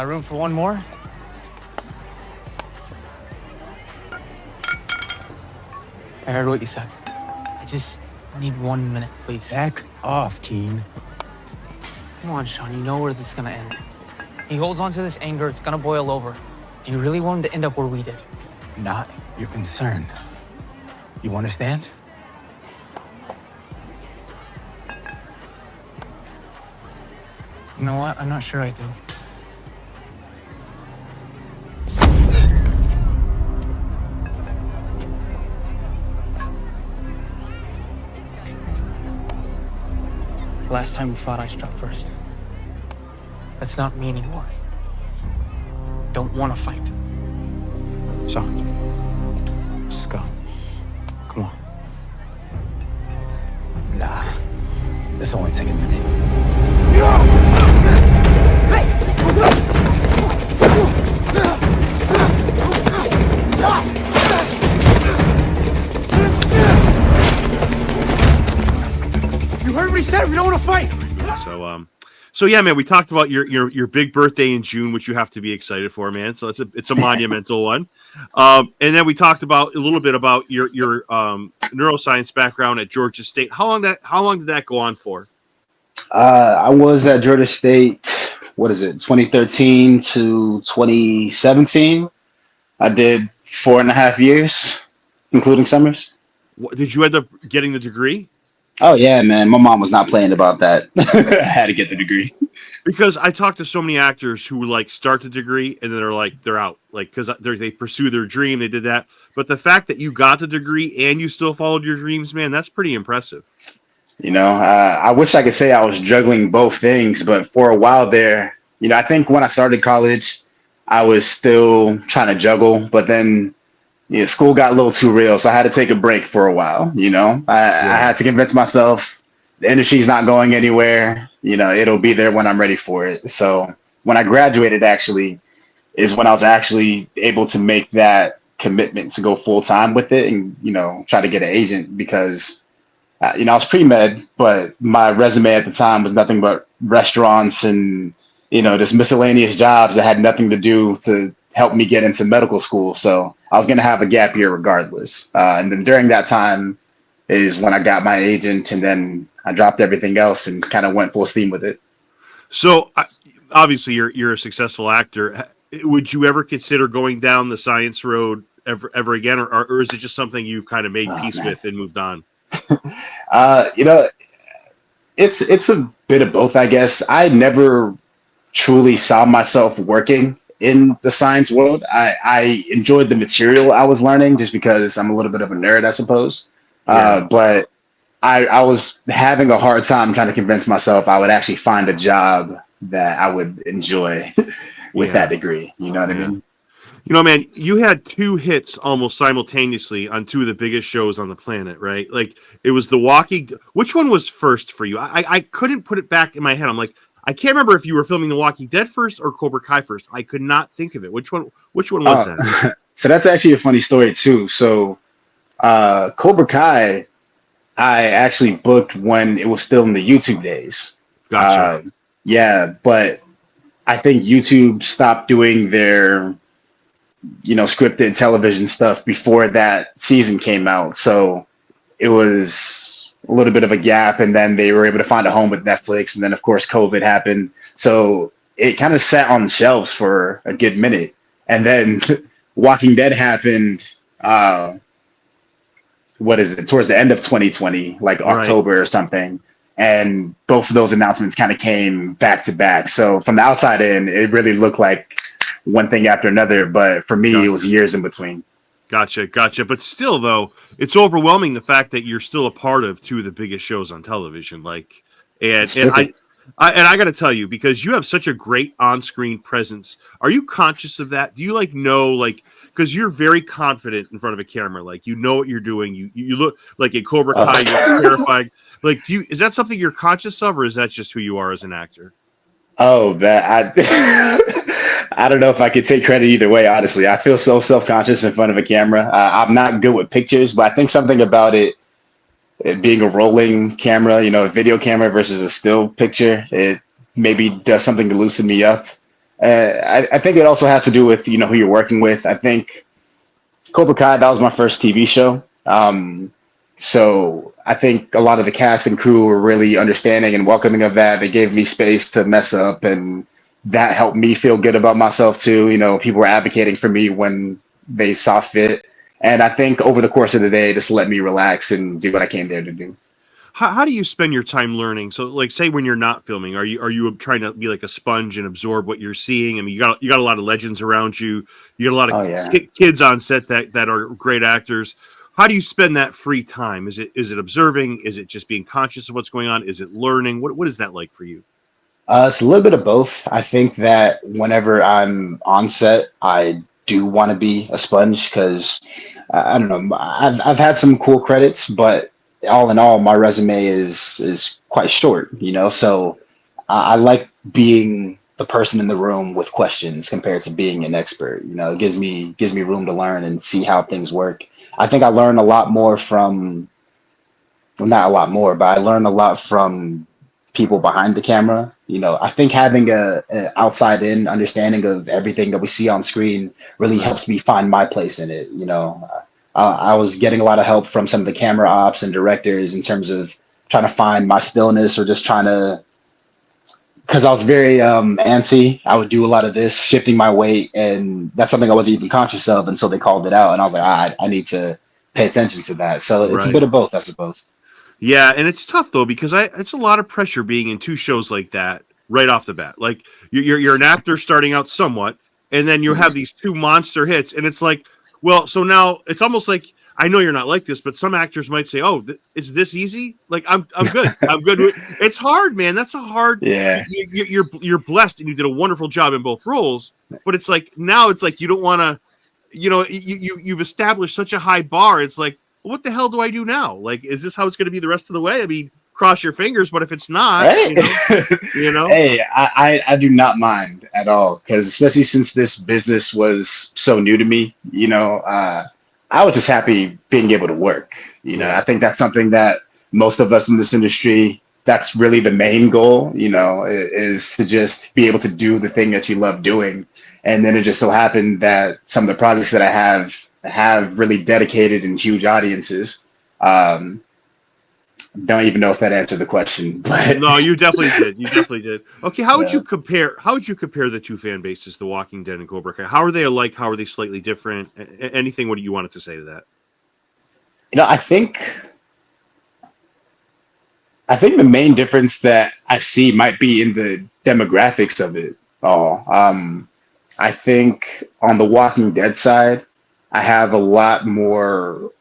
Room for one more? I heard what you said. I just need 1 minute, please. Back off, Keen. Come on, Shawn, you know where this is gonna end. He holds on to this anger, it's gonna boil over. Do you really want him to end up where we did? Not your concern. You understand? You know what? I'm not sure I do. Last time we fought, I struck first. That's not me anymore. Don't want to fight. Shawn, just go. Come on. Nah, this only take a minute. You heard what he said. We don't want to fight. So yeah, man, we talked about your big birthday in June, which you have to be excited for, man. So it's a monumental one. And then we talked about a little bit about your neuroscience background at Georgia State. How long did that go on for? I was at Georgia State, 2013 to 2017. I did 4.5 years, including summers. Did you end up getting the degree? Oh, yeah, man. My mom was not playing about that. I had to get the degree. Because I talked to so many actors who like start the degree and then they're out, like, because they pursue their dream. They did that. But the fact that you got the degree and you still followed your dreams, man, that's pretty impressive. You know, I wish I could say I was juggling both things, but for a while there, you know, I think when I started college, I was still trying to juggle, but then school got a little too real, so I had to take a break for a while. You know, I had to convince myself the industry's not going anywhere. You know, it'll be there when I'm ready for it. So when I graduated, actually, is when I was actually able to make that commitment to go full time with it and, try to get an agent because, I was pre-med, but my resume at the time was nothing but restaurants and, just miscellaneous jobs that had nothing to do to help me get into medical school. So I was going to have a gap year regardless. And then during that time is when I got my agent, and then I dropped everything else and kind of went full steam with it. So obviously you're a successful actor. Would you ever consider going down the science road ever again? Or is it just something you kind of made peace with and moved on? It's a bit of both, I guess. I never truly saw myself working in the science world. I enjoyed the material I was learning just because I'm a little bit of a nerd, I suppose. Yeah. But I was having a hard time trying to convince myself I would actually find a job that I would enjoy with that degree. You know what I mean? Man, you had 2 hits almost simultaneously on 2 of the biggest shows on the planet, right? Like, it was The Walking. Which one was first for you? I couldn't put it back in my head. I'm like, I can't remember if you were filming The Walking Dead first or Cobra Kai first. I could not think of it. Which one was that? So that's actually a funny story too. So Cobra Kai, I actually booked when it was still in the YouTube days. Gotcha. But I think YouTube stopped doing their scripted television stuff before that season came out. So it was a little bit of a gap, and then they were able to find a home with Netflix, and then of course COVID happened. So it kind of sat on shelves for a good minute. And then Walking Dead happened, towards the end of 2020, like October or something. And both of those announcements kind of came back to back. So from the outside in, it really looked like one thing after another, but for me, It was years in between. Gotcha. But still, though, it's overwhelming the fact that you're still a part of 2 of the biggest shows on television. I got to tell you, because you have such a great on-screen presence, are you conscious of that? Do you because you're very confident in front of a camera, like you know what you're doing. You look like in Cobra Kai, you're terrifying. Like, is that something you're conscious of, or is that just who you are as an actor? Oh, I don't know if I could take credit either way, honestly. I feel so self-conscious in front of a camera. I'm not good with pictures, but I think something about it being a rolling camera, a video camera versus a still picture, it maybe does something to loosen me up. I think it also has to do with, who you're working with. I think Cobra Kai, that was my first TV show. So I think a lot of the cast and crew were really understanding and welcoming of that. They gave me space to mess up, and that helped me feel good about myself too. People were advocating for me when they saw fit. And I think over the course of the day, just let me relax and do what I came there to do. How do you spend your time learning? So, like, say when you're not filming, are you trying to be like a sponge and absorb what you're seeing? I mean, you got a lot of legends around you. You got a lot of kids on set that are great actors. How do you spend that free time? Is it observing? Is it just being conscious of what's going on? Is it learning? What is that like for you? It's a little bit of both. I think that whenever I'm on set, I do want to be a sponge because I don't know. I've had some cool credits, but all in all, my resume is quite short. So I like being the person in the room with questions compared to being an expert. It gives me room to learn and see how things work. I think I learn a lot more from, well, not a lot more, but I learn a lot from people behind the camera. I think having a outside in understanding of everything that we see on screen really helps me find my place in it. I was getting a lot of help from some of the camera ops and directors in terms of trying to find my stillness or just trying to, because I was very antsy. I would do a lot of this, shifting my weight, and that's something I wasn't even conscious of until they called it out. And I was like, I need to pay attention to that. So it's a bit of both, I suppose. Yeah, and it's tough though because it's a lot of pressure being in two shows like that right off the bat. Like you're an actor starting out somewhat, and then you have these two monster hits, and it's like, well, so now it's almost like, I know you're not like this, but some actors might say, "Oh, it's this easy." Like I'm good. I'm good. It's hard, man. That's a hard. Yeah. You're blessed, and you did a wonderful job in both roles. But it's like now it's like you don't want to, you've established such a high bar. It's like, what the hell do I do now? Like, is this how it's going to be the rest of the way? I mean, cross your fingers, but if it's not, right? Hey, I do not mind at all, because especially since this business was so new to me, I was just happy being able to work. I think that's something that most of us in this industry, that's really the main goal, is to just be able to do the thing that you love doing. And then it just so happened that some of the projects that I have really dedicated and huge audiences. Don't even know if that answered the question, but no, you definitely did. You definitely did. Okay, how would you compare the two fan bases, The Walking Dead and Cobra Kai? How are they alike? How are they slightly different? Anything what do you wanted to say to that? I think the main difference that I see might be in the demographics of it all. I think on the Walking Dead side, I have a lot more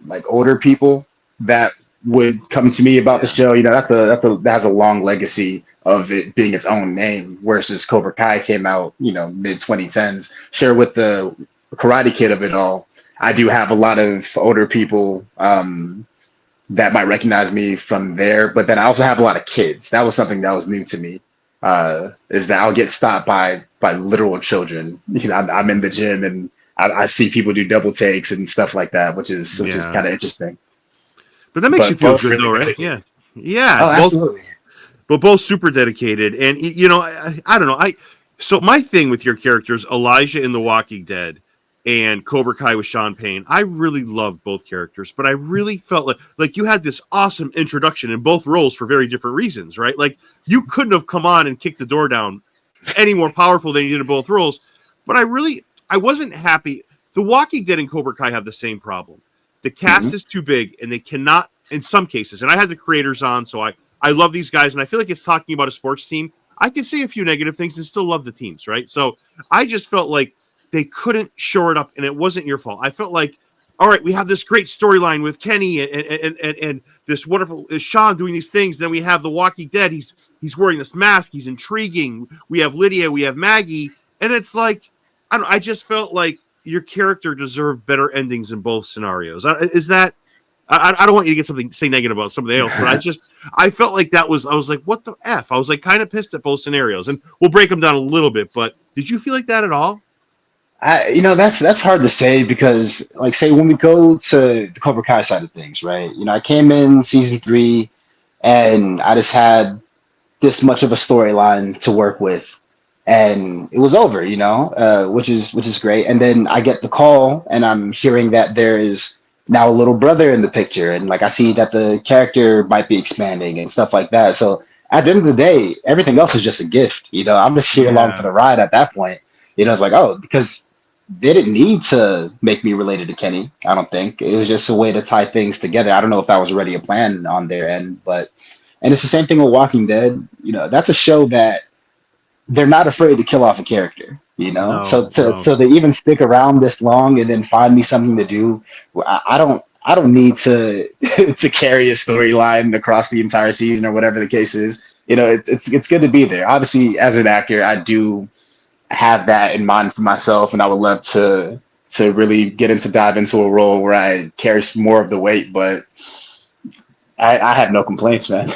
like older people that would come to me about the show. That has a long legacy of it being its own name, versus Cobra Kai came out, mid 2010s. Sure, with the Karate Kid of it all, I do have a lot of older people that might recognize me from there, but then I also have a lot of kids. That was something that was new to me. Is that I'll get stopped by literal children. I'm in the gym and I see people do double takes and stuff like that, which is kind of interesting. But that makes you feel good, though, right? Yeah. Oh, absolutely. But both super dedicated, and I don't know. So my thing with your characters, Elijah in The Walking Dead and Cobra Kai with Shawn Payne, I really loved both characters, but I really felt like you had this awesome introduction in both roles for very different reasons, right? Like you couldn't have come on and kicked the door down any more powerful than you did in both roles. But I wasn't happy. The Walking Dead and Cobra Kai have the same problem. The cast is too big, and they cannot, in some cases, and I had the creators on, so I love these guys, and I feel like it's talking about a sports team. I can say a few negative things and still love the teams, right? So I just felt like they couldn't shore it up, and it wasn't your fault. I felt like, all right, we have this great storyline with Kenny and this wonderful Shawn doing these things. Then we have The Walking Dead. He's wearing this mask. He's intriguing. We have Lydia. We have Maggie. And it's like, I just felt like your character deserved better endings in both scenarios. Is that? I don't want you to say negative about somebody else, but I felt like I was like, what the F? I was like kind of pissed at both scenarios, and we'll break them down a little bit. But did you feel like that at all? That's hard to say, because like, say when we go to the Cobra Kai side of things, right? I came in season 3 and I just had this much of a storyline to work with. and it was over, which is great. And then I get the call, and I'm hearing that there is now a little brother in the picture, and like I see that the character might be expanding and stuff like that. So at the end of the day, everything else is just a gift. I'm just here along for Yeah. the ride at that point. It's like, oh, because they didn't need to make me related to Kenny. I don't think it was just a way to tie things together. I don't know if that was already a plan on their end, but and it's the same thing with Walking Dead. That's a show that they're not afraid to kill off a character, so No, no. so they even stick around this long and then find me something to do. I don't need to to carry a storyline across the entire season or whatever the case is. It's good to be there. Obviously, as an actor, I do have that in mind for myself, and I would love to really dive into a role where I carry more of the weight, but I have no complaints, man.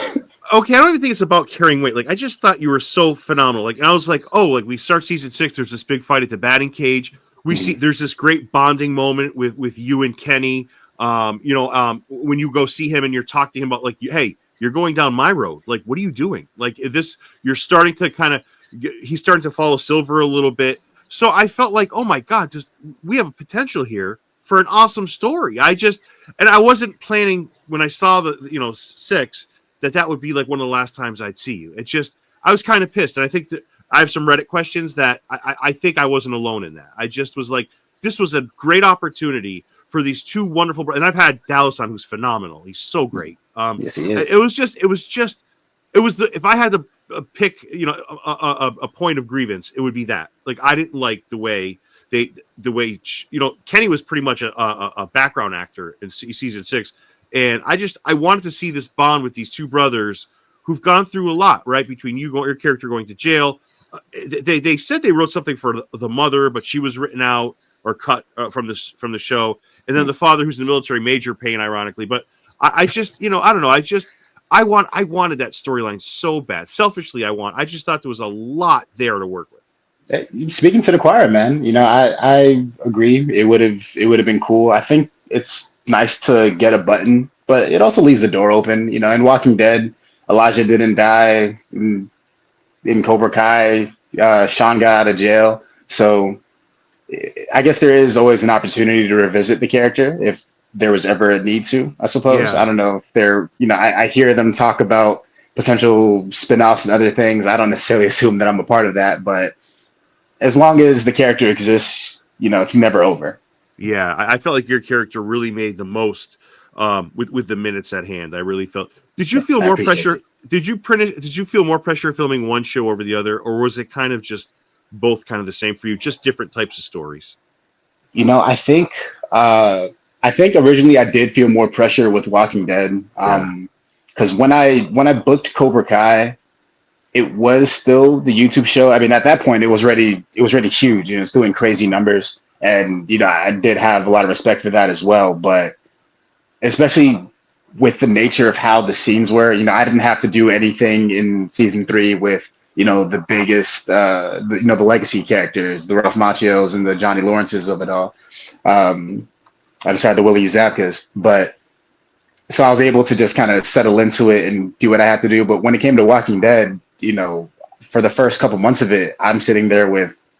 Okay, I don't even think it's about carrying weight. Like, I just thought you were so phenomenal. Like, and I was like, oh, like we start season 6. There's this big fight at the batting cage. We see there's this great bonding moment with you and Kenny. When you go see him and you're talking to him about like, hey, you're going down my road. Like, what are you doing? Like this, you're starting to he's starting to follow Silver a little bit. So I felt like, oh my God, we have a potential here for an awesome story. And I wasn't planning when I saw the 6 that would be like one of the last times I'd see you. I was kind of pissed. And I think that I have some Reddit questions that I think I wasn't alone in that. I just was like, this was a great opportunity for these two wonderful, and I've had Dallas on, who's phenomenal. He's so great. Yes, he is. If I had to pick, a point of grievance, it would be that. Like, I didn't like the way Kenny was pretty much a background actor in season 6. And I wanted to see this bond with these two brothers who've gone through a lot, right? Between your character going to jail. They said they wrote something for the mother, but she was written out or cut from the show. And then the father, who's in the military, Major Payne, ironically. But I just, I don't know. I wanted that storyline so bad. Selfishly, I just thought there was a lot there to work with. Speaking to the choir, man, I agree. It would have been cool. I think it's nice to get a button, but it also leaves the door open. In Walking Dead, Elijah didn't die. In Cobra Kai, Shawn got out of jail. So I guess there is always an opportunity to revisit the character if there was ever a need to, I suppose. Yeah. I don't know if I hear them talk about potential spin-offs and other things. I don't necessarily assume that I'm a part of that, but as long as the character exists, it's never over. Yeah, I felt like your character really made the most with the minutes at hand. I really felt. Did you feel more pressure? Did you feel more pressure filming one show over the other, or was it kind of just both kind of the same for you, just different types of stories? I think originally I did feel more pressure with Walking Dead, because when I booked Cobra Kai, it was still the YouTube show. I mean, at that point, it was already huge. It's doing crazy numbers, and I did have a lot of respect for that as well. But especially with the nature of how the scenes were, I didn't have to do anything in season 3 with the biggest, the legacy characters, the Ralph Macchios and the Johnny Lawrences of it all. I just had the Willie Zabkas, but so I was able to just kind of settle into it and do what I had to do. But when it came to Walking Dead, for the first couple months of it, I'm sitting there with,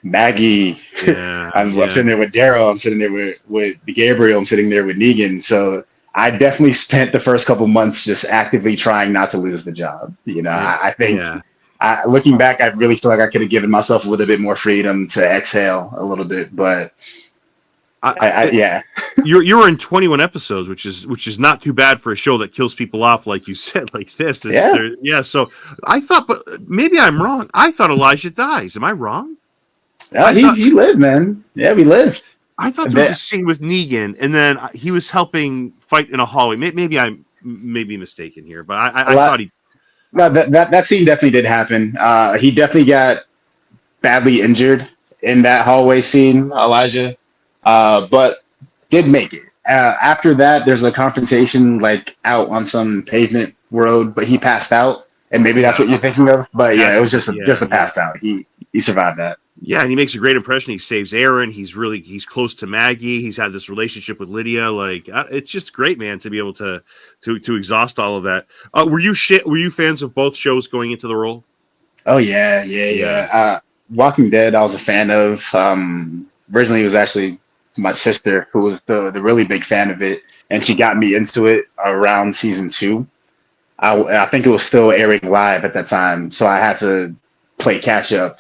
Maggie. I'm sitting there with Daryl. I'm sitting there with Gabriel. I'm sitting there with Negan. So I definitely spent the first couple months just actively trying not to lose the job. I think looking back, I really feel like I could have given myself a little bit more freedom to exhale a little bit, but you were in 21 episodes, which is not too bad for a show that kills people off, like you said, like this. So I thought, but maybe I'm wrong. I thought Elijah dies. Am I wrong? No, he lived, man. Yeah, we lived. I thought there was a scene with Negan, and then he was helping fight in a hallway. Maybe I'm mistaken here, but I thought he. No, that scene definitely did happen. He definitely got badly injured in that hallway scene, Elijah, but did make it. After that, there's a confrontation like out on some pavement road, but he passed out, and maybe that's what you're thinking of. But yeah, it was just a passed out. He survived that. Yeah, and he makes a great impression. He saves Aaron. He's close to Maggie. He's had this relationship with Lydia. Like, it's just great, man, to be able to exhaust all of that. Were you fans of both shows going into the role? Oh yeah, yeah, Yeah. yeah. Walking Dead, I was a fan of. Originally, it was actually my sister who was the really big fan of it, and she got me into it around season two. I think it was still airing live at that time, so I had to play catch up.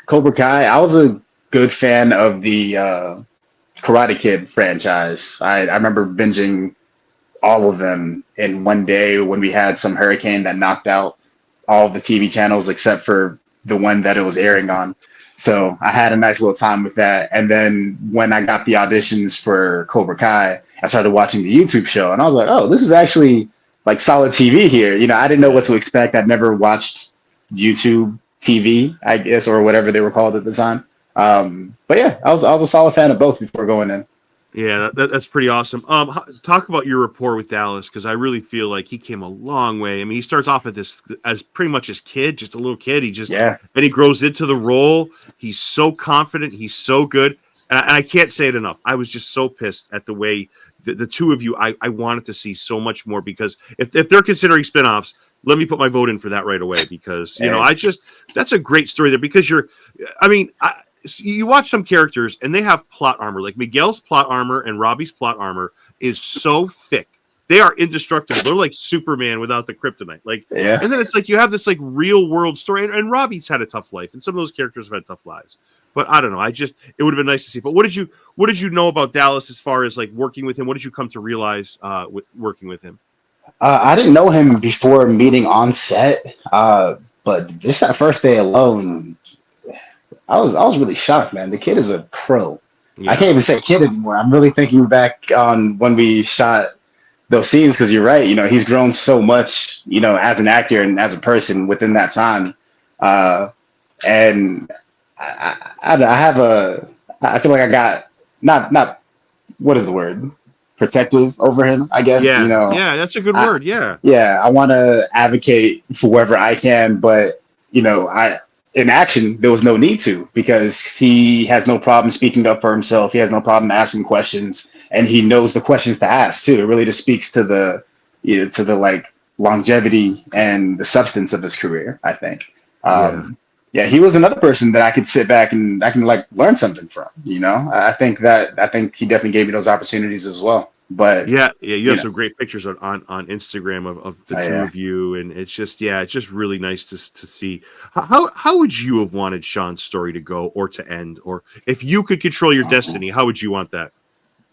Cobra Kai, I was a good fan of the Karate Kid franchise. I remember binging all of them in one day when we had some hurricane that knocked out all of the TV channels except for the one that it was airing on. So I had a nice little time with that. And then when I got the auditions for Cobra Kai, I started watching the YouTube show and I was like, oh, this is actually like solid TV here. You know, I didn't know what to expect. I'd never watched YouTube TV, I guess, or whatever they were called at the time. But yeah, I was a solid fan of both before going in. Yeah, that's pretty awesome. Talk about your rapport with Dallas, because I really feel like he came a long way. I mean, he starts off at this as pretty much his kid, just a little kid. Yeah. And he grows into the role. He's so confident. He's so good. And I can't say it enough. I was just so pissed at the way the two of you. I wanted to see so much more, because if they're considering spinoffs, let me put my vote in for that right away, because that's a great story there, because you watch some characters and they have plot armor. Like Miguel's plot armor and Robbie's plot armor is so thick. They are indestructible. They're like Superman without the kryptonite. Yeah. And then it's like you have this like real world story. And Robbie's had a tough life, and some of those characters have had tough lives. But I don't know. It would have been nice to see. But what did you know about Dallas as far as like working with him? What did you come to realize working with him? I didn't know him before meeting on set, but just that first day alone, I was really shocked, man. The kid is a pro. Yeah. I can't even say kid anymore. I'm really thinking back on when we shot those scenes, because you're right. You know, he's grown so much, you know, as an actor and as a person within that time. And I feel like I got not what is the word? Protective over him, I guess. Yeah, You know, that's a good word. Yeah. yeah, I want to advocate for whoever I can, but you know, in action there was no need to, because he has no problem speaking up for himself. He has no problem asking questions, and he knows the questions to ask too. It really just speaks to the like longevity and the substance of his career, I think. Yeah, he was another person that I could sit back and I can like learn something from. You know, I think he definitely gave me those opportunities as well. But you have some great pictures on Instagram of the two of you, and it's just really nice to see. How would you have wanted Shawn's story to go or to end, or if you could control your destiny, how would you want that?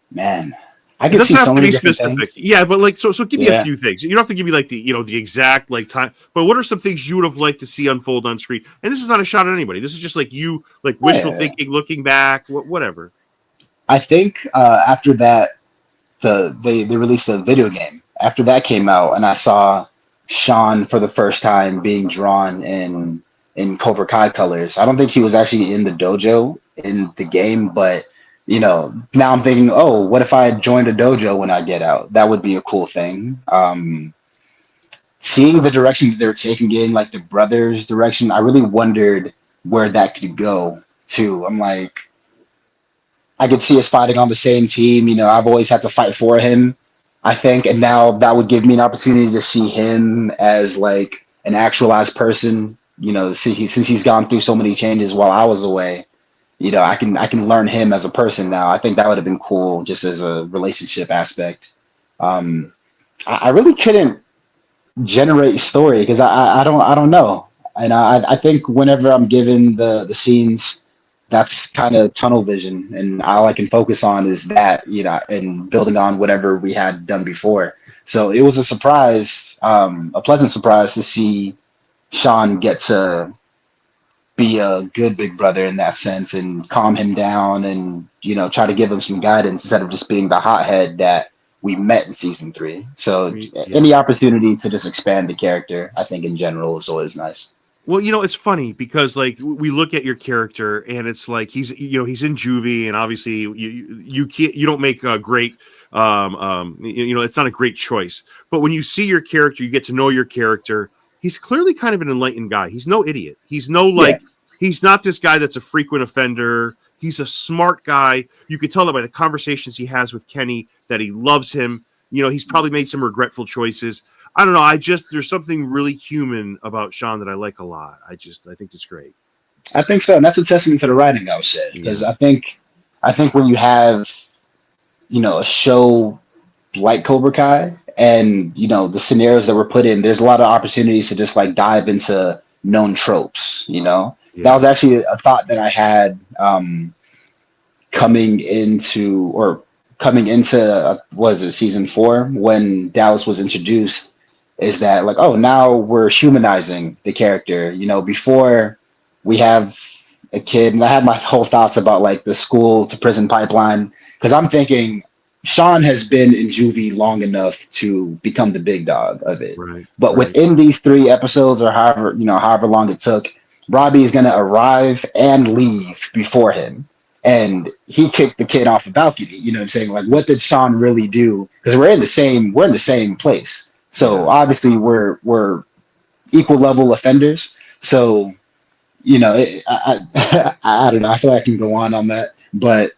Man, I could see so many different things. Yeah, but like so give me a few things. You don't have to give me like the exact like time, but what are some things you would have liked to see unfold on screen? And this is not a shot at anybody. This is just like you like wishful thinking, looking back, whatever. I think after that, they released a video game. After that came out, and I saw Shawn for the first time being drawn in Cobra Kai colors. I don't think he was actually in the dojo in the game, but you know, now I'm thinking, oh, what if I joined a dojo when I get out? That would be a cool thing. Seeing the direction that they're taking in, like the brothers' direction, I really wondered where that could go to. I'm like, I could see us fighting on the same team. You know, I've always had to fight for him, I think, and now that would give me an opportunity to see him as like an actualized person. You know, since he's gone through so many changes while I was away. You know, I can learn him as a person now. I think that would have been cool, just as a relationship aspect. I really couldn't generate story because I don't know, and I think whenever I'm given the scenes, that's kind of tunnel vision, and all I can focus on is that, you know, and building on whatever we had done before. So it was a surprise, a pleasant surprise to see Shawn get to be a good big brother in that sense and calm him down and, you know, try to give him some guidance instead of just being the hothead that we met in season 3. So any opportunity to just expand the character, I think in general is always nice. Well, you know, it's funny because like we look at your character and it's like he's in juvie, and obviously you don't make a great it's not a great choice. But when you see your character, you get to know your character. He's clearly kind of an enlightened guy. He's no idiot. He's he's not this guy that's a frequent offender. He's a smart guy. You could tell that by the conversations he has with Kenny that he loves him. You know, he's probably made some regretful choices. I don't know. There's something really human about Shawn that I like a lot. I think it's great. I think so, and that's a testament to the writing, I would say, because Yeah. I think when you have a show like Cobra Kai and the scenarios that were put in, there's a lot of opportunities to just like dive into known tropes. That Yeah. was actually a thought that I had coming into was it season 4 when Dallas was introduced, is that like, oh, now we're humanizing the character. Before we have a kid, and I had my whole thoughts about like the school to prison pipeline, because I'm thinking Shawn has been in juvie long enough to become the big dog of it. Right. But Right. within these 3 episodes, or however long it took, Robbie is going to arrive and leave before him. And he kicked the kid off a balcony. You know what I'm saying? Like, what did Shawn really do? Because we're in the same place. So obviously we're equal level offenders. So, I don't know. I feel like I can go on that, but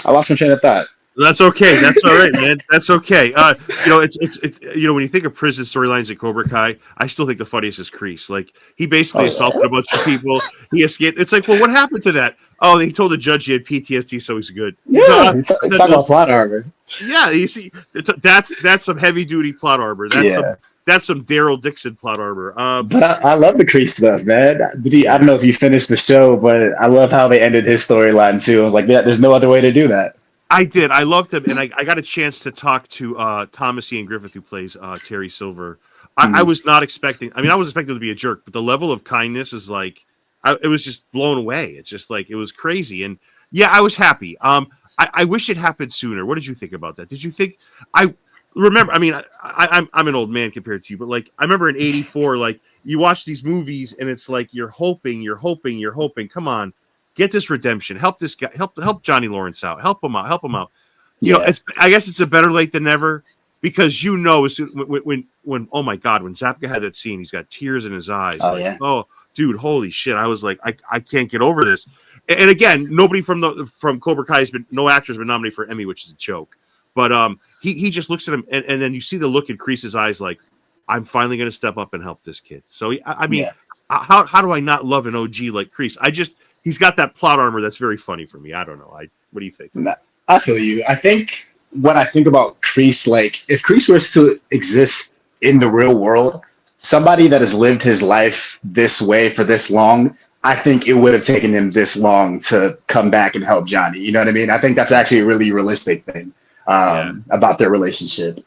I lost my train of thought. That's okay. That's all right, man. That's okay. It's when you think of prison storylines in Cobra Kai, I still think the funniest is Kreese. Like he basically assaulted a bunch of people. He escaped. It's like, well, what happened to that? Oh, he told the judge he had PTSD, so he's good. Yeah, it's talking about plot armor. Yeah, you see, that's some heavy duty plot armor. That's some Daryl Dixon plot armor. But I love the Kreese stuff, man. I don't know if you finished the show, but I love how they ended his storyline too. I was like, yeah, there's no other way to do that. I did. I loved him, and I got a chance to talk to Thomas Ian Griffith, who plays Terry Silver. I was not expecting. I mean, I was expecting him to be a jerk, but the level of kindness is like, it was just blown away. It's just like it was crazy, and yeah, I was happy. I wish it happened sooner. What did you think about that? Did you think I remember? I mean, I'm an old man compared to you, but like I remember in '84, like you watch these movies, and it's like you're hoping. Come on. Get this redemption. Help this guy. Help Johnny Lawrence out. Help him out. I guess it's a better late than never, because when oh my God, when Zapka had that scene, he's got tears in his eyes. Oh, dude, holy shit! I was like, I can't get over this. And again, nobody from Cobra Kai no actor has been nominated for Emmy, which is a joke. But he just looks at him, and then you see the look in Kreese's eyes, like, I'm finally going to step up and help this kid. So I mean, how do I not love an OG like Kreese? He's got that plot armor that's very funny for me. I don't know. What do you think? I feel you. I think when I think about Kreese, like if Kreese was to exist in the real world, somebody that has lived his life this way for this long, I think it would have taken him this long to come back and help Johnny. You know what I mean? I think that's actually a really realistic thing about their relationship.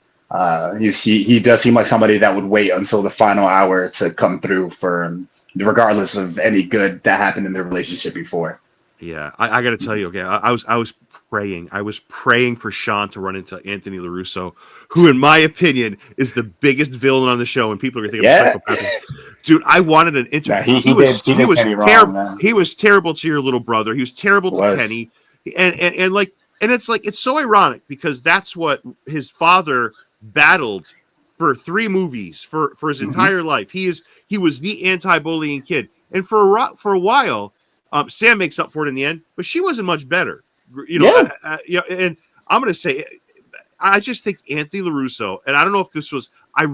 He does seem like somebody that would wait until the final hour to come through for him, regardless of any good that happened in their relationship before. Yeah, I got to tell you, okay, I was praying for Shawn to run into Anthony LaRusso, who, in my opinion, is the biggest villain on the show, and people are gonna think I'm a psychopath. Dude, I wanted an interview. He was terrible. He was terrible to your little brother. He was terrible to Kenny, and it's like it's so ironic because that's what his father battled for 3 movies for his entire life. He was the anti-bullying kid, and for a while, Sam makes up for it in the end, but she wasn't much better. And I'm gonna say, I just think Anthony LaRusso, and I don't know if this was, I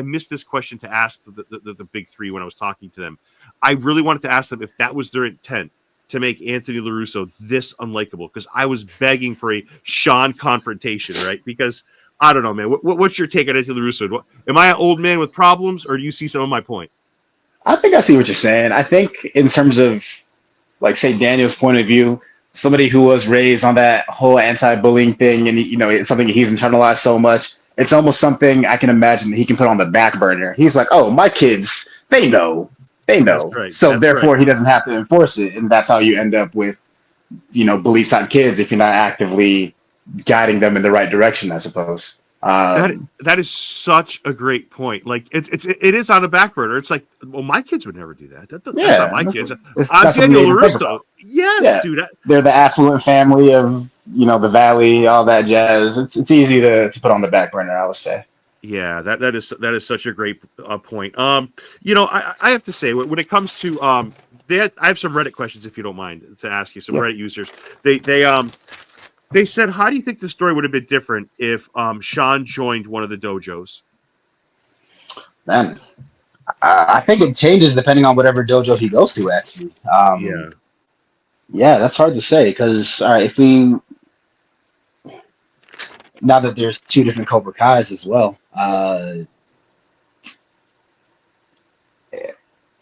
missed this question to ask the big 3 when I was talking to them. I really wanted to ask them if that was their intent, to make Anthony LaRusso this unlikable, because I was begging for a Shawn confrontation, right? Because I don't know, man. What's your take on Anthony LaRusso? Am I an old man with problems, or do you see some of my point? I think I see what you're saying. I think in terms of, like, say, Daniel's point of view, somebody who was raised on that whole anti-bullying thing, and it's something he's internalized so much, it's almost something I can imagine that he can put on the back burner. He's like, oh, my kids, they know. Right. So therefore, he doesn't have to enforce it, and that's how you end up with, beliefs on kids if you're not actively guiding them in the right direction, I suppose. That is such a great point. Like it is on a back burner. It's like, well, my kids would never do that. That's not my kids. I'm Daniel LaRusso. Yes, dude. They're the affluent family of the Valley, all that jazz. It's easy to put on the back burner, I would say. Yeah, that is such a great point. I have to say, when it comes to I have some Reddit questions, if you don't mind, to ask you. Some Reddit users. They said, how do you think the story would have been different if Shawn joined one of the dojos? Man, I think it changes depending on whatever dojo he goes to. Actually, Yeah. yeah, that's hard to say because all right, if we now that there's two different Cobra Kai's as well,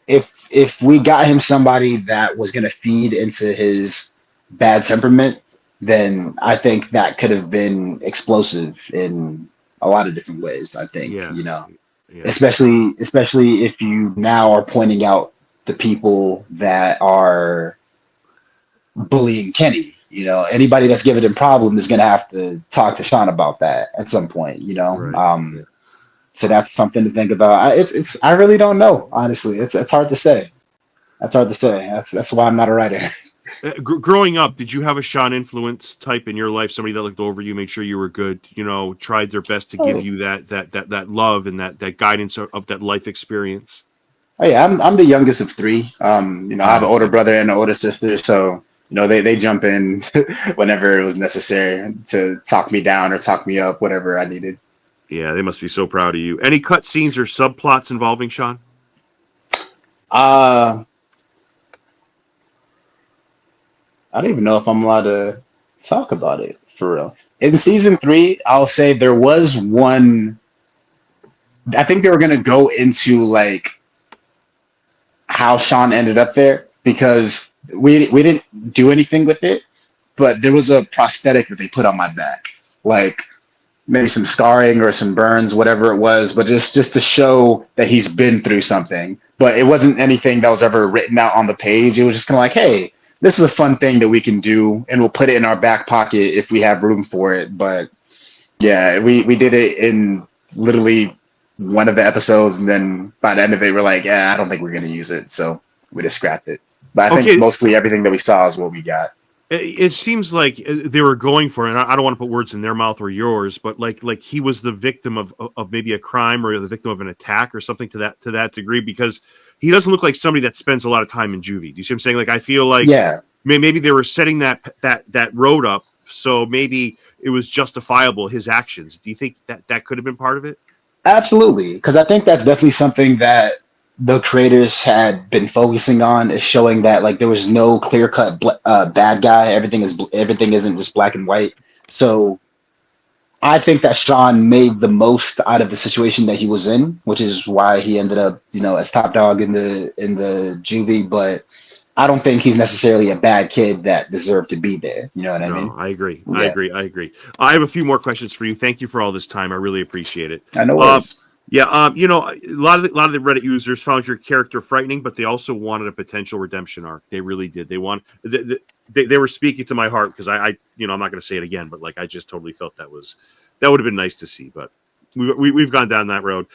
if we got him somebody that was going to feed into his bad temperament, then I think that could have been explosive in a lot of different ways. I think, Yeah. you know, Yeah. especially if you now are pointing out the people that are bullying Kenny. You know, anybody that's giving him problem is going to have to talk to Shawn about that at some point. You know, Right. Yeah. so that's something to think about. It's I really don't know, honestly. It's hard to say. That's hard to say. That's why I'm not a writer. Growing up, did you have a Shawn influence type in your life? Somebody that looked over you, made sure you were good. You know, tried their best to give Oh, you that love and that guidance of that life experience. oh yeah, I'm the youngest of three. You know, I have an older Okay. brother and an older sister, so you know they jump in whenever it was necessary to talk me down or talk me up, whatever I needed. Yeah, they must be so proud of you. Any cut scenes or subplots involving Shawn? Uh, I don't even know if I'm allowed to talk about it for real. In season three, I'll say there was one. I think they were gonna go into like how Shawn ended up there because we didn't do anything with it, but there was a prosthetic that they put on my back, like maybe some scarring or some burns, whatever it was, but just to show that he's been through something. But it wasn't anything that was ever written out on the page. It was just kind of like, hey, this is a fun thing that we can do, and we'll put it in our back pocket if we have room for it. But yeah, we did it in literally one of the episodes, and then by the end of it, we're like, yeah, I don't think we're gonna use it, so we just scrapped it. But I think Okay, mostly everything that we saw is what we got. it seems like they were going for it. And I don't want to put words in their mouth or yours, but like he was the victim of maybe a crime or the victim of an attack or something to that degree because he doesn't look like somebody that spends a lot of time in juvie. Do you see what I'm saying? Like I feel like Yeah, maybe they were setting that road up, so maybe it was justifiable his actions. Do you think that could have been part of it? absolutely, because I think that's definitely something that the creators had been focusing on is showing that like there was no clear cut bad guy. Everything isn't just black and white. So I think that Shawn made the most out of the situation that he was in, which is why he ended up, you know, as top dog in the juvie. But I don't think he's necessarily a bad kid that deserved to be there. You know what I No, mean? I agree. I Yeah, agree. I agree. I have a few more questions for you. Thank you for all this time. I really appreciate it. I know Um, worries. yeah, you know, a lot of the Reddit users found your character frightening, but they also wanted a potential redemption arc. They really did. They were speaking to my heart because you know, I'm not going to say it again, but like I just totally felt that would have been nice to see. But we've gone down that road.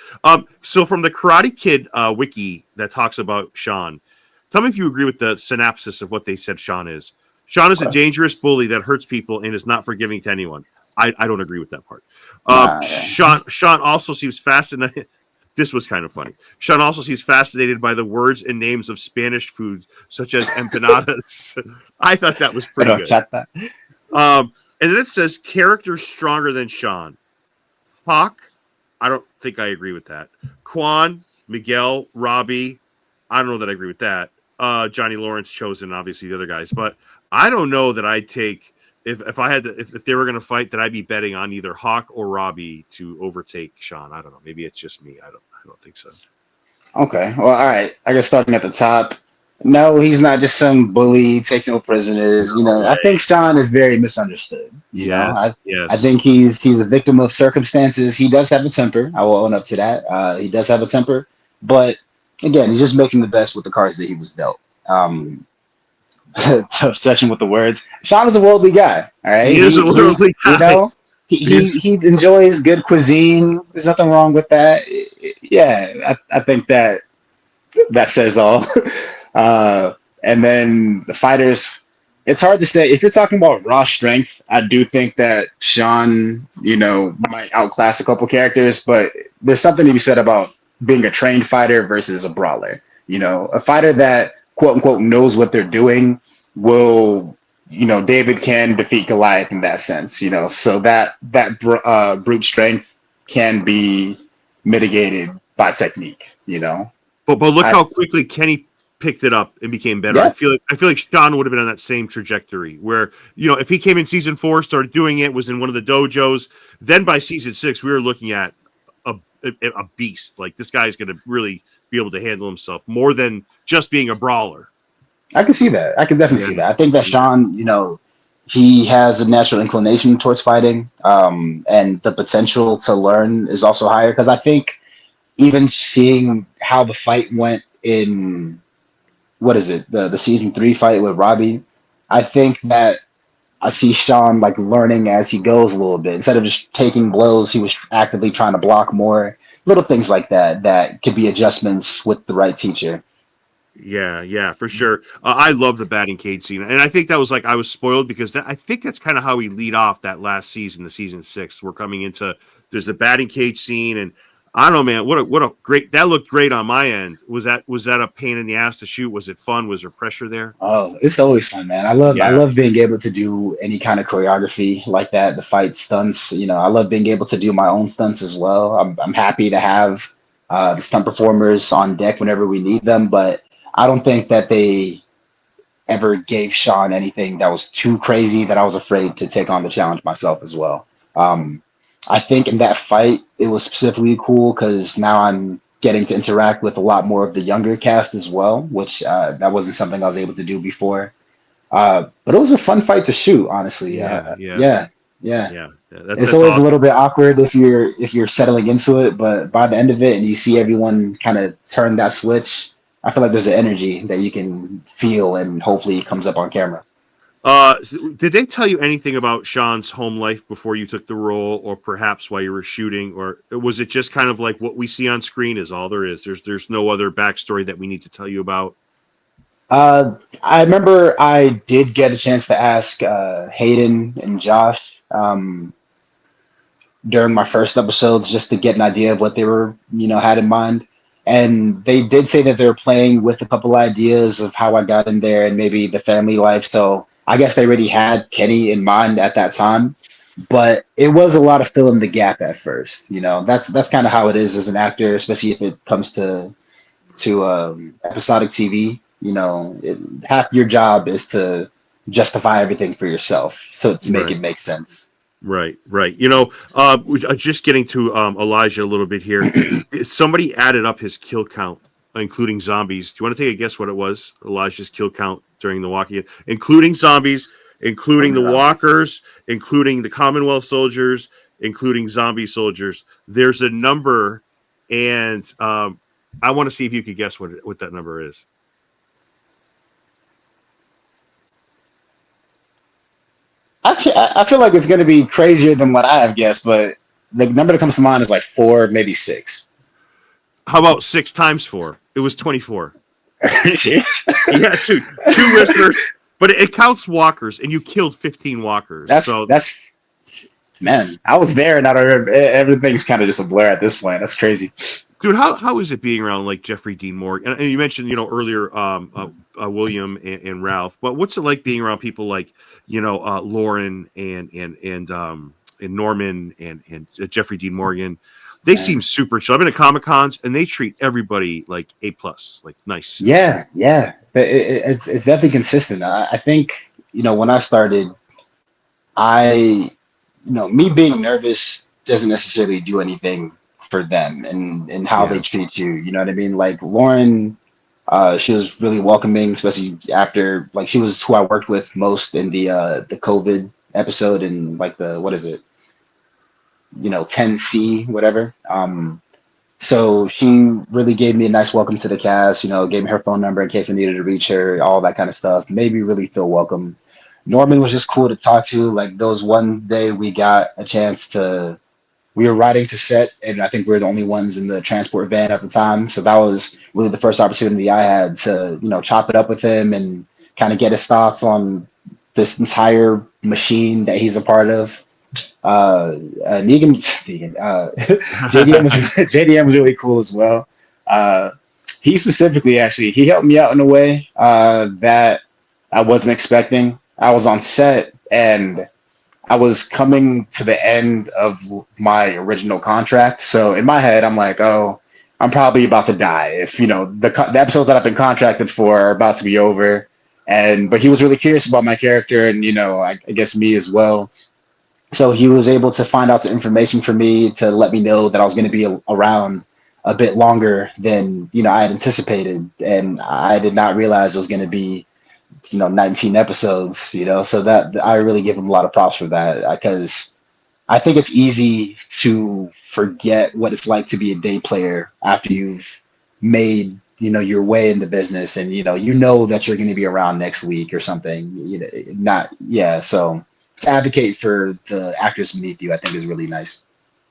So from the Karate Kid wiki that talks about Shawn, tell me if you agree with the synopsis of what they said Shawn is. Shawn is a Okay. dangerous bully that hurts people and is not forgiving to anyone. I don't agree with that part. Nah, yeah. Shawn also seems fascinated. This was kind of funny. Shawn also seems fascinated by the words and names of Spanish foods such as empanadas. I thought that was pretty Pero good. chata. And then it says character stronger than Shawn. Hawk, I don't think I agree with that. Quan, Miguel, Robbie, I don't know that I agree with that. Johnny Lawrence chosen, obviously the other guys, but I don't know that I'd take if I had to if they were going to fight that I'd be betting on either Hawk or Robbie to overtake Shawn. I don't know. Maybe it's just me. I don't think so. Okay. Well, all right. I guess starting at the top. No, he's not just some bully taking no prisoners. You know, I Right. think Sean is very misunderstood. You know, Yes. I Yes. think he's a victim of circumstances. He does have a temper. I will own up to that. He does have a temper, but again, he's just making the best with the cards that he was dealt. Tough session with the words. Sean is a worldly guy. All right, He is a worldly you guy. know He's he enjoys good cuisine. There's nothing wrong with that. Yeah, I think that says all. And then the fighters, it's hard to say. If you're talking about raw strength, I do think that Sean, you know, might outclass a couple characters, but there's something to be said about being a trained fighter versus a brawler. You know, a fighter that quote unquote knows what they're doing will, you know, David can defeat Goliath in that sense. You know, so that brute strength can be mitigated by technique, you know. But look how quickly Kenny picked it up and became better. Yeah. I feel like Shawn would have been on that same trajectory where, you know, if he came in season 4, started doing it, was in one of the dojos, then by season 6 we were looking at a beast. Like, this guy's going to really be able to handle himself more than just being a brawler. I can see that. I can definitely see that. I think that Shawn, you know, he has a natural inclination towards fighting, and the potential to learn is also higher. Because I think even seeing how the fight went in, what is it, the season 3 fight with Robbie, I think that I see Shawn like learning as he goes a little bit. Instead of just taking blows, he was actively trying to block more. Little things like that that could be adjustments with the right teacher. Yeah, for sure. I love the batting cage scene, and I think that was like, I was spoiled because I think that's kind of how we lead off that last season, the season 6. We're coming into, there's the batting cage scene, and I don't know, man. What a great, that looked great on my end. Was that a pain in the ass to shoot? Was it fun? Was there pressure there? Oh, it's always fun, man. I love being able to do any kind of choreography like that, the fight stunts. You know, I love being able to do my own stunts as well. I'm happy to have the stunt performers on deck whenever we need them, but I don't think that they ever gave Shawn anything that was too crazy that I was afraid to take on the challenge myself as well. I think in that fight, it was specifically cool because now I'm getting to interact with a lot more of the younger cast as well, which that wasn't something I was able to do before. But it was a fun fight to shoot, honestly. Yeah. It's always awesome. A little bit awkward if you're settling into it, but by the end of it and you see everyone kind of turn that switch, I feel like there's an energy that you can feel and hopefully it comes up on camera. Did they tell you anything about Shawn's home life before you took the role, or perhaps while you were shooting, or was it just kind of like what we see on screen is all there is? There's no other backstory that we need to tell you about? I remember I did get a chance to ask Hayden and Josh during my first episode just to get an idea of what they were, had in mind. And they did say that they were playing with a couple ideas of how I got in there and maybe the family life. So I guess they already had Kenny in mind at that time, but it was a lot of filling the gap at first. That's kind of how it is as an actor, especially if it comes to episodic TV. Half your job is to justify everything for yourself, so to make it make sense. Right. Just getting to Elijah a little bit here. Somebody added up his kill count, including zombies. Do you want to take a guess what it was? Elijah's kill count during the walking, including zombies, including the walkers, including the Commonwealth soldiers, including zombie soldiers. There's a number, and I want to see if you could guess what that number is. I feel like it's going to be crazier than what I have guessed, but the number that comes to mind is like 4, maybe 6. How about 6 times 4? It was 24. Yeah, two whispers, but it counts walkers, and you killed 15 walkers. That's man. I was there, and everything's kind of just a blur at this point. That's crazy. Dude, how is it being around like Jeffrey Dean Morgan? And you mentioned, earlier William and Ralph, but what's it like being around people like, Lauren and Norman and Jeffrey Dean Morgan? They seem super chill. I've been to Comic-Cons and they treat everybody like A+, like nice. Yeah. It's definitely consistent. I think, when I started, me being nervous doesn't necessarily do anything for them and how they treat you. You know what I mean? Like Lauren, she was really welcoming, especially after, like, she was who I worked with most in the COVID episode and like the, what is it? 10C, whatever. So she really gave me a nice welcome to the cast, gave me her phone number in case I needed to reach her, all that kind of stuff. Made me really feel welcome. Norman was just cool to talk to. Like, there was one day we got a chance we were riding to set, and I think we were the only ones in the transport van at the time. So that was really the first opportunity I had to, chop it up with him and kind of get his thoughts on this entire machine that he's a part of. JDM was really cool as well. He specifically, actually, he helped me out in a way that I wasn't expecting. I was on set and I was coming to the end of my original contract. So in my head, I'm like, oh, I'm probably about to die if the episodes that I've been contracted for are about to be over. And but he was really curious about my character, and I guess me as well. So he was able to find out some information for me to let me know that I was going to be around a bit longer than I had anticipated, and I did not realize it was going to be 19 episodes. So that I really give him a lot of props for that, because I think it's easy to forget what it's like to be a day player after you've made your way in the business, and that you're going to be around next week or something. Not yeah. So to advocate for the actors beneath you, I think is really nice.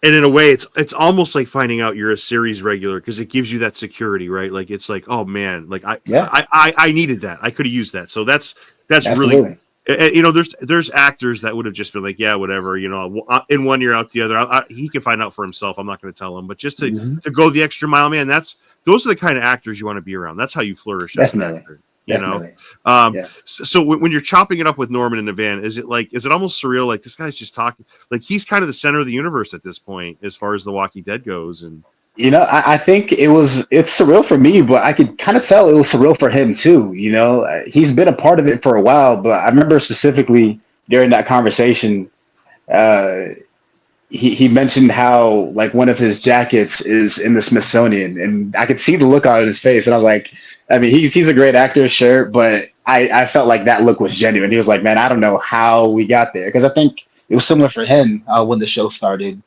And in a way, it's almost like finding out you're a series regular, because it gives you that security, right? Like it's like, oh man, like Yeah, I needed that. I could have used that. So that's really, absolutely. there's actors that would have just been like, yeah, whatever, in one year out the other. He can find out for himself. I'm not going to tell him, but just to Hmm. to go the extra mile, man. Those are the kind of actors you want to be around. That's how you flourish as an Definitely, actor. You know. definitely. Yeah. So when you're chopping it up with Norman in the van, is it almost surreal? Like, this guy's just talking, like he's kind of the center of the universe at this point, as far as The Walking Dead goes. And I think it's surreal for me, but I could kind of tell it was surreal for him too. He's been a part of it for a while, but I remember specifically during that conversation, uh, he mentioned how like one of his jackets is in the Smithsonian, and I could see the look on his face, and I was like, I mean, he's a great actor, sure, but I felt like that look was genuine. He was like, man, I don't know how we got there, because I think it was similar for him when the show started.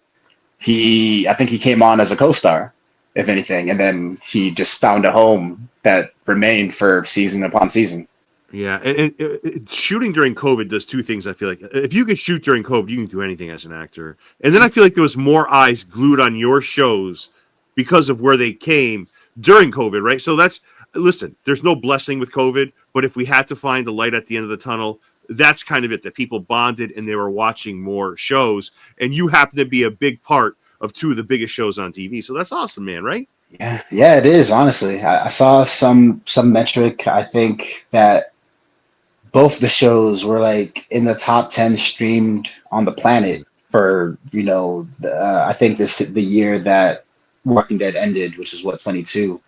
I think he came on as a co-star, if anything, and then he just found a home that remained for season upon season. yeah, and shooting during COVID does two things. I feel like if you can shoot during COVID, you can do anything as an actor. And then I feel like there was more eyes glued on your shows because of where they came during COVID, right? So listen, there's no blessing with COVID, but if we had to find the light at the end of the tunnel, that's kind of it. That people bonded and they were watching more shows, and you happen to be a big part of two of the biggest shows on TV. So that's awesome, man, right? Yeah, yeah, it is. Honestly, I saw some metric. I think that both the shows were like in the top 10 streamed on the planet for I think the year that Walking Dead ended, which is what, 22.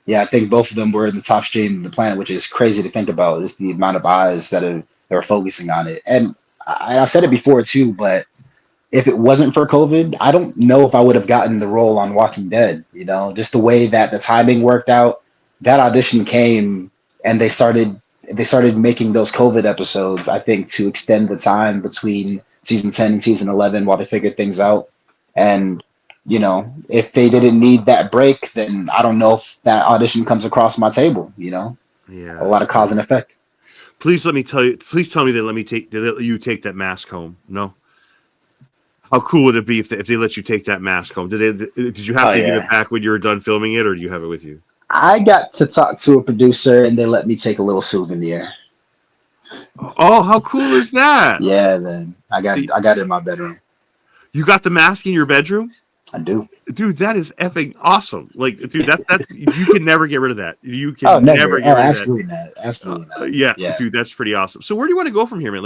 Yeah, I think both of them were in the top stream on the planet, which is crazy to think about. Just the amount of eyes that are focusing on it. And I said it before too, but if it wasn't for COVID, I don't know if I would have gotten the role on Walking Dead. Just the way that the timing worked out. That audition came, and they started making those COVID episodes, I think, to extend the time between season 10 and season 11 while they figured things out. And if they didn't need that break, then I don't know if that audition comes across my table. A Yeah. lot of cause and effect. Please let me tell you. Please tell me they let you take that mask home. No. How cool would it be if they let you take that mask home? Did you have Oh to give it yeah. back when you were done filming it, or do you have it with you? I got to talk to a producer, and they let me take a little souvenir. Oh, how cool is that? Yeah, then So I got it in my bedroom. you got the mask in your bedroom? I do. Dude, that is effing awesome. Like, dude, that you can never get rid of that. You Oh, can never. never get Oh, rid of that. absolutely not. Absolutely not. Yeah, Yeah. dude, that's pretty awesome. So where do you want to go from here, man?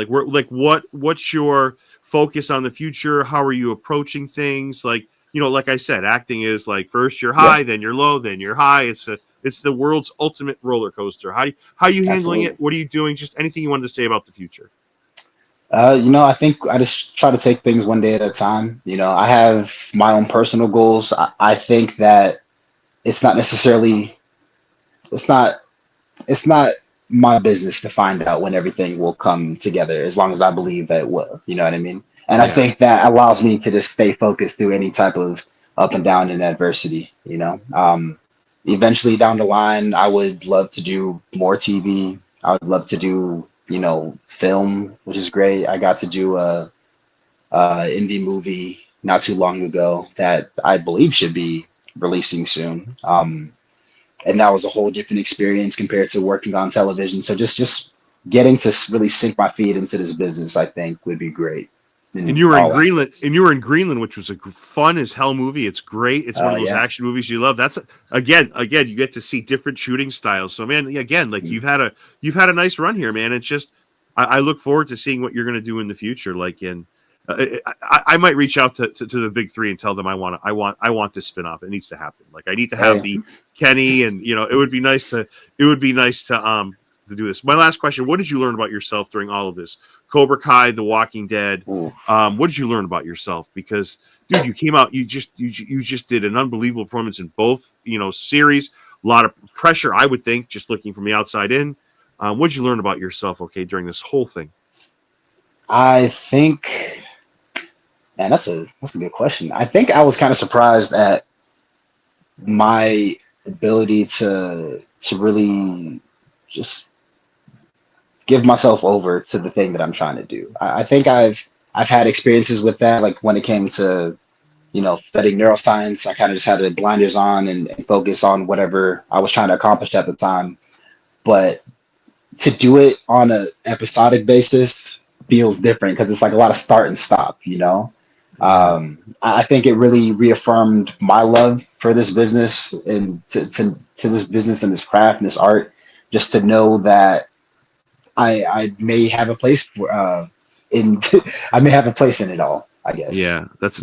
What's your focus on the future? How are you approaching things? Like, like I said, acting is like first you're Yeah. high, then you're low, then you're high. It's the world's ultimate roller coaster. How are you handling Absolutely. it? What are you doing? Just anything you wanted to say about the future. I think I just try to take things one day at a time. I have my own personal goals. I think that it's not necessarily, it's not, it's not my business to find out when everything will come together, as long as I believe that it will. You know what I mean? And I Yeah. think that allows me to just stay focused through any type of up and down and adversity. Eventually down the line, I would love to do more TV. I would love to do, film, which is great. I got to do a indie movie not too long ago that I believe should be releasing soon. And that was a whole different experience compared to working on television. So just getting to really sink my feet into this business, I think, would be great. And In you were in all Greenland, aspects. which was a fun as hell movie. It's great. It's one of those Yeah. action movies you love. That's again, you get to see different shooting styles. So, man, again, like Mm. you've had a nice run here, man. It's just I look forward to seeing what you're going to do in the future. Like, and I might reach out to the big three and tell them I want this spinoff. It needs to happen. Like I need to have the Kenny, and it would be nice to do this. My last question: what did you learn about yourself during all of this? Cobra Kai, The Walking Dead. What did you learn about yourself? Because dude, you came out, you just did an unbelievable performance in both series. A lot of pressure, I would think, just looking from the outside in. What did you learn about yourself? Okay, during this whole thing. I think, man, that's a good question. I think I was kind of surprised at my ability to really just give myself over to the thing that I'm trying to do. I think I've had experiences with that, like when it came to studying neuroscience. I kind of just had the blinders on and focus on whatever I was trying to accomplish at the time. But to do it on an episodic basis feels different because it's like a lot of start and stop, I think it really reaffirmed my love for this business and to this business and this craft and this art, just to know that I may have a place for I may have a place in it all, I guess. Yeah, that's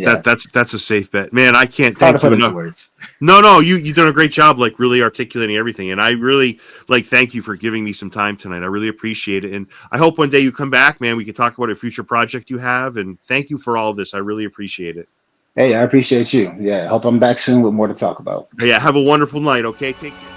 a safe bet, man. I can't thank you enough. Words. No, you've done a great job, like really articulating everything, and I really thank you for giving me some time tonight. I really appreciate it, and I hope one day you come back, man. We can talk about a future project you have, and thank you for all of this. I really appreciate it. Hey, I appreciate you. Yeah, I hope I'm back soon with more to talk about. Yeah, have a wonderful night. Okay, take care.